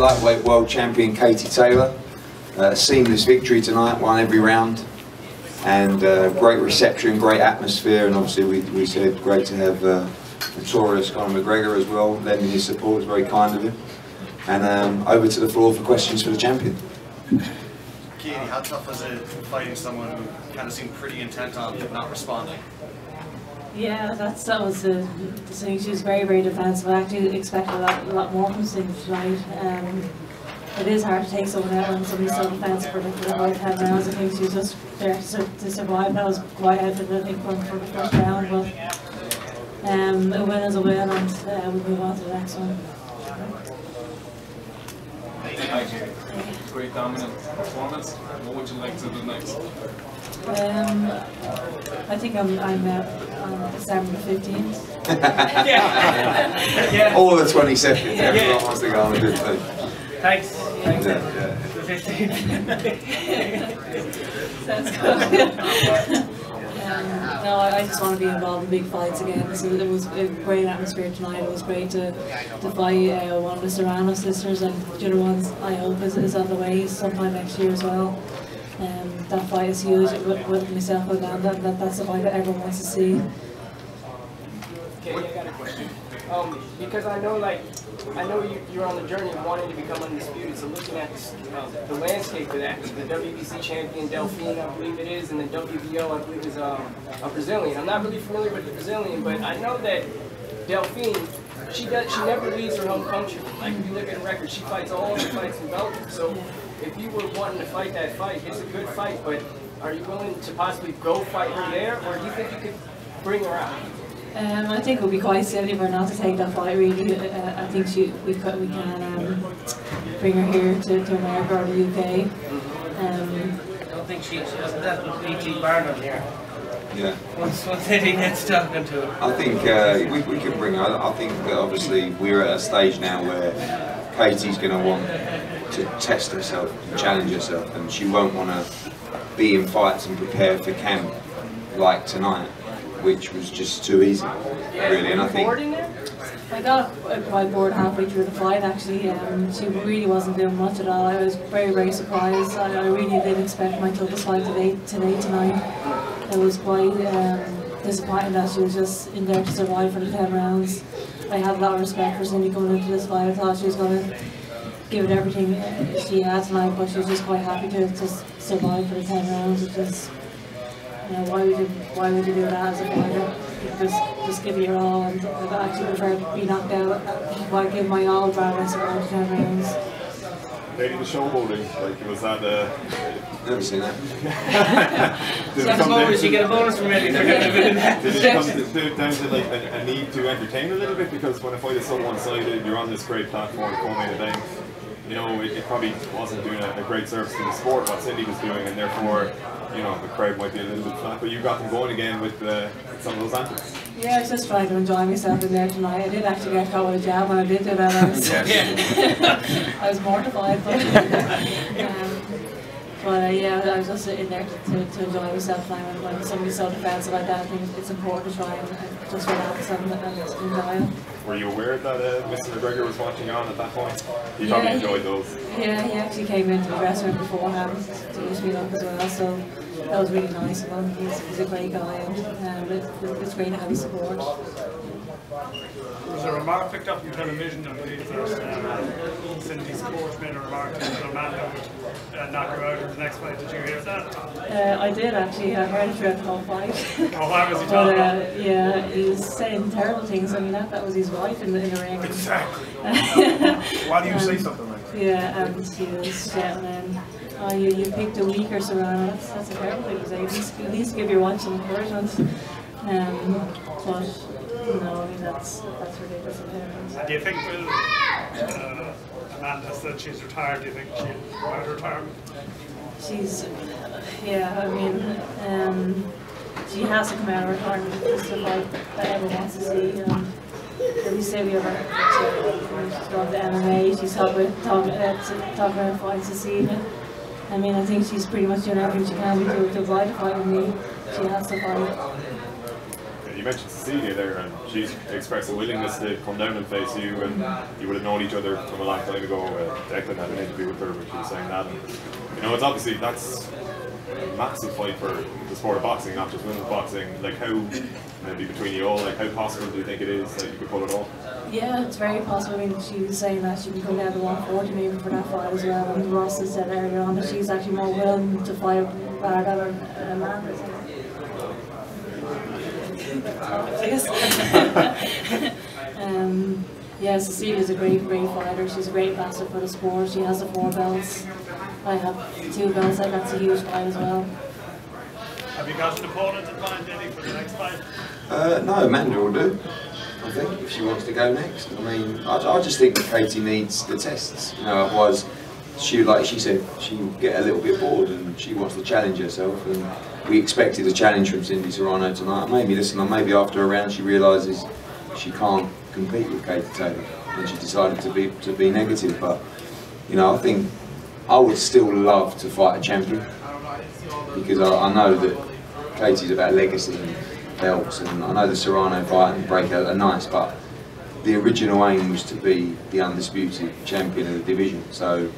lightweight world champion Katie Taylor. Seamless victory tonight, won every round, and great reception, great atmosphere, and obviously we said great to have notorious Conor McGregor as well, lending his support. It was very kind of him. And over to the floor for questions for the champion. Katie, how tough was it fighting someone who kind of seemed pretty intent on not responding? Yeah, that was the thing. She was very, very defensive. I actually expected a lot more from Cindy tonight. It is hard to take someone out when somebody's so defensive for the whole 10 rounds. I think she was just there to survive. That was quite evident, I think, for the first round. But a win is a win, and we'll move on to the next one. Great dominant performance. What would you like to do next? I think I'm on December 15th. Yeah. All the 20 seconds, everyone wants to go on a good thing. Thanks. Thanks. Yeah. The 15th. Sounds good. No, I just want to be involved in big fights again. So it was a great atmosphere tonight. It was great to fight one of the Serrano sisters, and the other ones I hope is on the way sometime next year as well. That fight is huge with myself and Amanda, and that's the fight that everyone wants to see. Okay, I got a question. Because I know you're on the journey of wanting to become undisputed. So looking at the landscape of that, the WBC champion Delphine, I believe it is, and the WBO, I believe is a Brazilian. I'm not really familiar with the Brazilian, but I know that Delphine, she never leaves her home country. Like if you look at her record, she fights all the fights in Belgium. So if you were wanting to fight that fight, it's a good fight, but are you willing to possibly go fight her there, or do you think you could bring her out? I think it would be quite silly for her not to take that fight. Really, I think we can bring her here to America or the UK. I don't think she doesn't have to BT Barnum here. Yeah. Once Eddie gets talking to her. I think we could bring her. I think that obviously we're at a stage now where Katie's going to want to test herself, and challenge herself, and she won't want to be in fights and prepare for camp like tonight, which was just too easy, really. And I think I got quite bored halfway through the fight. Actually, she really wasn't doing much at all. I was very, very surprised. I really didn't expect my toughest fight tonight. It was quite disappointing that she was just in there to survive for the 10 rounds. I had a lot of respect for Cindy coming into this fight. I thought she was going to give it everything she had tonight, but she was just quite happy to survive for the 10 rounds. Which is, you know, why would you do that as a fighter? Just give it your all, and I'd actually prefer to be knocked out. Why give my all rather than survive 10 rounds? Lady, the showboating, like, was that never seen that. You get a bonus from Eddie for doing that. Did it come down to like a need to entertain a little bit? Because when a fight is so one-sided, you're on this great platform, co-main event, you know, it probably wasn't doing a great service to the sport what Cindy was doing, and therefore, you know, the crowd might be a little bit flat, but you got them going again with some of those antics. Yeah, I was just trying to enjoy myself in there tonight. I did actually get caught with a jab when I did do that. I was mortified, but yeah, I was just in there to enjoy myself tonight. When somebody's so defensive like that, I think it's important to try and just relax and enjoy it. Were you aware that Mr. McGregor was watching on at that point? He probably enjoyed those. Yeah, he actually came into the dressing room beforehand to wish me luck as well, so that was really nice of him. He's a great guy, and it's great to have his support. There was a remark picked up on television, I believe, that Cindy's coach made a remark that Amanda would knock her out in the next fight. Did you hear that? I did actually. I heard it throughout the whole fight. Oh, why was he talking about? Yeah, he was saying terrible things. I mean, that was his wife in the ring. Exactly. Why do you say something like that? Yeah, and he was shouting, you picked a weaker Serrano. That's a terrible thing to say. At least give your wife some encouragement. But no, I mean that's ridiculous. Do you think Amanda said she's retired? Do you think she'll out retirement? Yeah, I mean, she has to come out of retirement. It's the fight that everyone wants to see. Every say we ever she's gone to MMA. She's talking about fights this evening. I mean, I think she's pretty much doing everything she can to avoid a fight with me. She has to fight. You you mentioned Cecilia there, and she's expressed a willingness to come down and face you, and you would have known each other from a long time ago. Declan had an interview with her when she was saying that, and you know, it's obviously that's a massive fight for the sport of boxing, not just women's boxing. Like, how, maybe between you all, like, how possible do you think it is that you could pull it off? Yeah, it's very possible. I mean, she was saying that she can come down to 140 maybe for that fight as well. And Ross has said earlier on that she's actually more willing to fight rather than Amanda. I guess. Yeah, Cecilia's a great fighter. She's a great ambassador for the sport. She has the 4 belts. I have 2 belts. I got a huge fight as well. Have you got an opponent in mind, Eddie, for the next fight? No, Amanda will do. I think, if she wants to go next. I mean, I just think that Katie needs the tests. You know, otherwise, she, like she said, she will get a little bit bored, and she wants to challenge herself. And we expected a challenge from Cindy Serrano tonight. Maybe maybe after a round she realises she can't compete with Katie Taylor, and she decided to be negative. But you know, I think I would still love to fight a champion, because I know that Katie's about legacy and belts, and I know the Serrano fight and breakout are nice, but the original aim was to be the undisputed champion of the division. So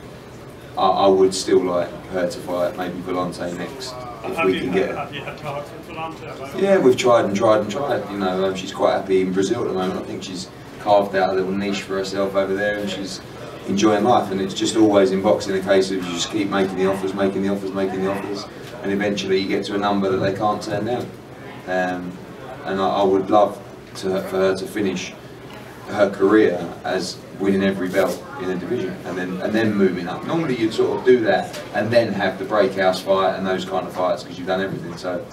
I would still like her to fight maybe Volante next, if we can get her. Have you had talks with Volante? Yeah, we've tried and tried and tried. You know, she's quite happy in Brazil at the moment. I think she's carved out a little niche for herself over there, and she's enjoying life. And it's just always in boxing a case of you just keep making the offers, making the offers, making the offers, and eventually you get to a number that they can't turn down. And I would love for her to finish her career as winning every belt in a division, and then moving up. Normally you'd sort of do that and then have the breakhouse fight and those kind of fights, because you've done everything. So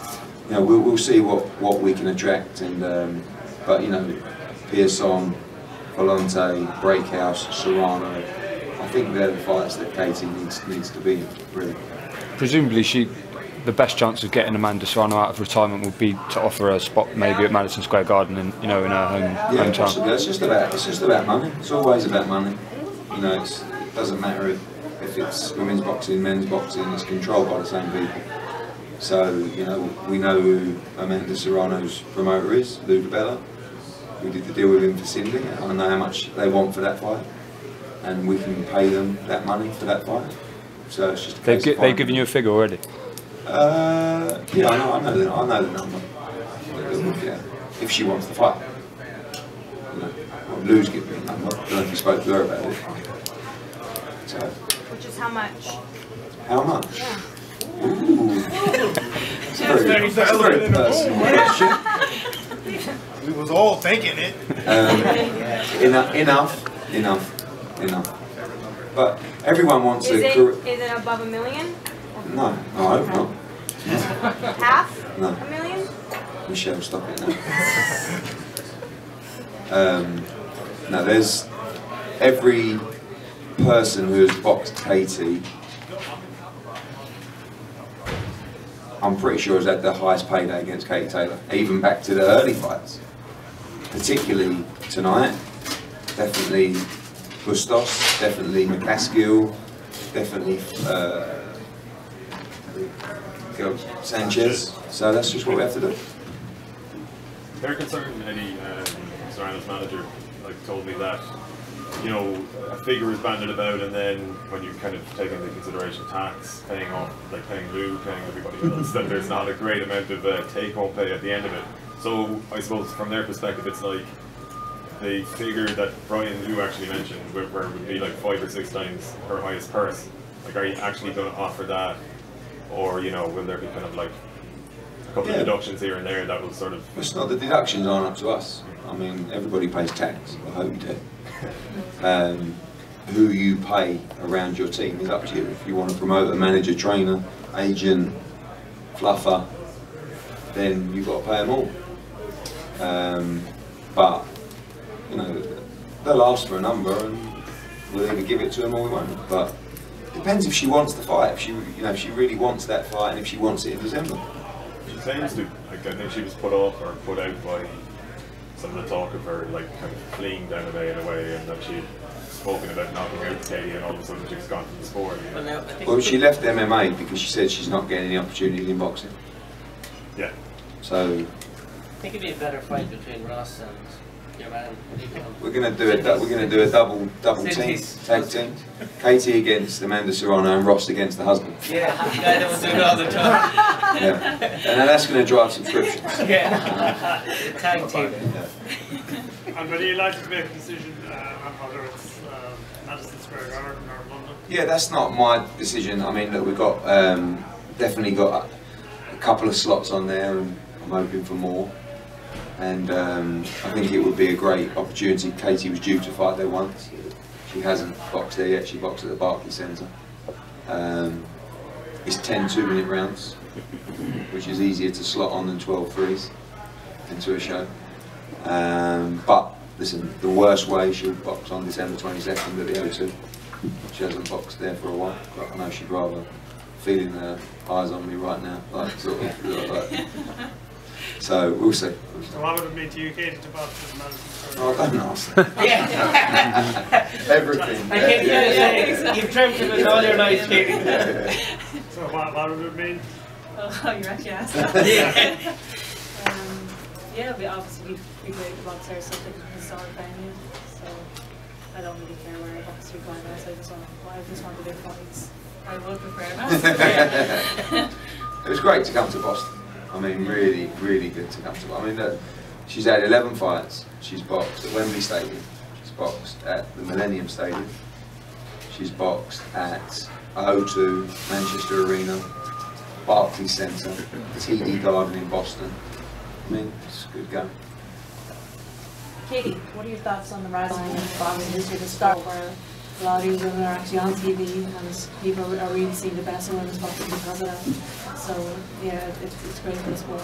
you know, we'll see what we can attract, and but you know, Pearson, Volante, breakhouse, Serrano, I think they're the fights that Katie needs to be in, really. Presumably the best chance of getting Amanda Serrano out of retirement would be to offer her a spot maybe at Madison Square Garden, in her hometown. Possibly. It's just about money. It's always about money. You know, it doesn't matter if it's women's boxing, men's boxing. It's controlled by the same people. So you know, we know who Amanda Serrano's promoter is, Lou DiBella. We did the deal with him for Cindy. I know how much they want for that fight, and we can pay them that money for that fight. So it's just they've given you a figure already. Yeah, I know the number. Yeah, if she wants to fight. You know, well, Lou's given me a number. I don't know if you spoke to her about it. So, which is how much? How much? Yeah. Ooh. Very personal question. We was all thinking it. Enough. But everyone wants a career. Is it above $1 million? No, I hope not. Half? No. $1 million? Michelle, stop it now. No, there's every person who has boxed Katie, I'm pretty sure has had the highest payday against Katie Taylor, even back to the early fights. Particularly tonight, definitely Bustos, definitely McCaskill, definitely Sanchez. So that's just what we have to do. They're concerned, Eddie, Serrano's manager, told me that, you know, a figure is banded about, and then when you kind of take into consideration tax, paying off, like paying Lou, paying everybody else, then there's not a great amount of take-home pay at the end of it. So I suppose from their perspective, it's like the figure that Brian Lou actually mentioned, where it would be like 5 or 6 times her highest purse. Like, are you actually going to offer that, or you know, will there be kind of like a couple of deductions here and there that will sort of? It's not, the deductions aren't up to us. I mean, everybody pays tax. I hope you do. Who you pay around your team is up to you. If you want to promote a manager, trainer, agent, fluffer, then you've got to pay them all. But you know, they'll ask for a number, and we'll either give it to them or we won't. But it depends if she wants the fight. If she, you know, if she really wants that fight, and if she wants it in December. She claims to. Like, I think she was put off or put out by some of the talk of her, like, kind of fleeing down the bay in a way, and that she'd spoken about knocking out Katie, and all of a sudden she's gone from the sport. Well, she left MMA because she said she's not getting any opportunity in boxing. Yeah. So think it'd be a better fight between Ross and your man. We're going to do it. We're going to do a double team, tag team. Katie against Amanda Serrano and Ross against the husband. Yeah, the guy that was doing it all the time. Yeah, and then that's going to drive subscriptions. Yeah, tag team. And would you like to make a decision on whether it's Madison Square Garden or London? Yeah, that's not my decision. I mean, look, we've got definitely got a couple of slots on there, and I'm hoping for more. And I think it would be a great opportunity. Katie was due to fight there once. She hasn't boxed there yet. She boxed at the Barclays Centre. It's 10 2-minute rounds, which is easier to slot on than 12 threes into a show. But listen, the worst way, she'll box on December 22nd at the O2. She hasn't boxed there for a while, but I know she'd rather feeling her eyes on me right now, like sort of like. So we'll see. So what would it mean to you, Katie, to box at Madison Square Oh, Garden? don't ask. Everything. I can't say you've dreamt of it all your life, Katie. So what would it mean? Oh, you're actually asking. Yeah, we obviously we great to box there, something historic venue. So I don't really care where I box through finals. I just want to do fights. I would prefer that. It was great to come to Boston. I mean, really, really good to come to Boston. I mean, look, she's had 11 fights. She's boxed at Wembley Stadium. She's boxed at the Millennium Stadium. She's boxed at O2, Manchester Arena, Barclays Centre, TD Garden in Boston. I mean, it's a good going. Katie, what are your thoughts on the rising of boxing history to start where a lot of these women are actually on TV and people are really seeing the best of women's boxing because of that. So yeah, it's great for the sport.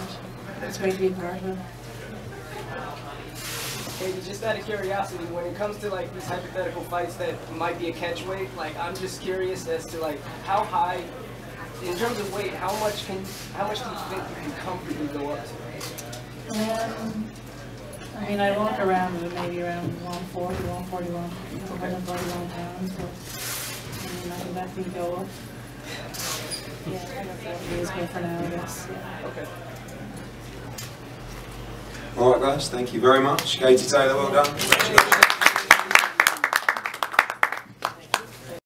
It's great to be a part of it. Katie, just out of curiosity, when it comes to like these hypothetical fights that might be a catchweight, like I'm just curious as to like how high, in terms of weight, how much do you think you can comfortably go up to? I mean, I walk around with maybe around 140, 141, 141 pounds, but I mean, I can definitely go up. Yeah, 140 is good for now, I guess. Yeah. Okay. All right, guys, thank you very much. Katie Taylor, well done. Congratulations.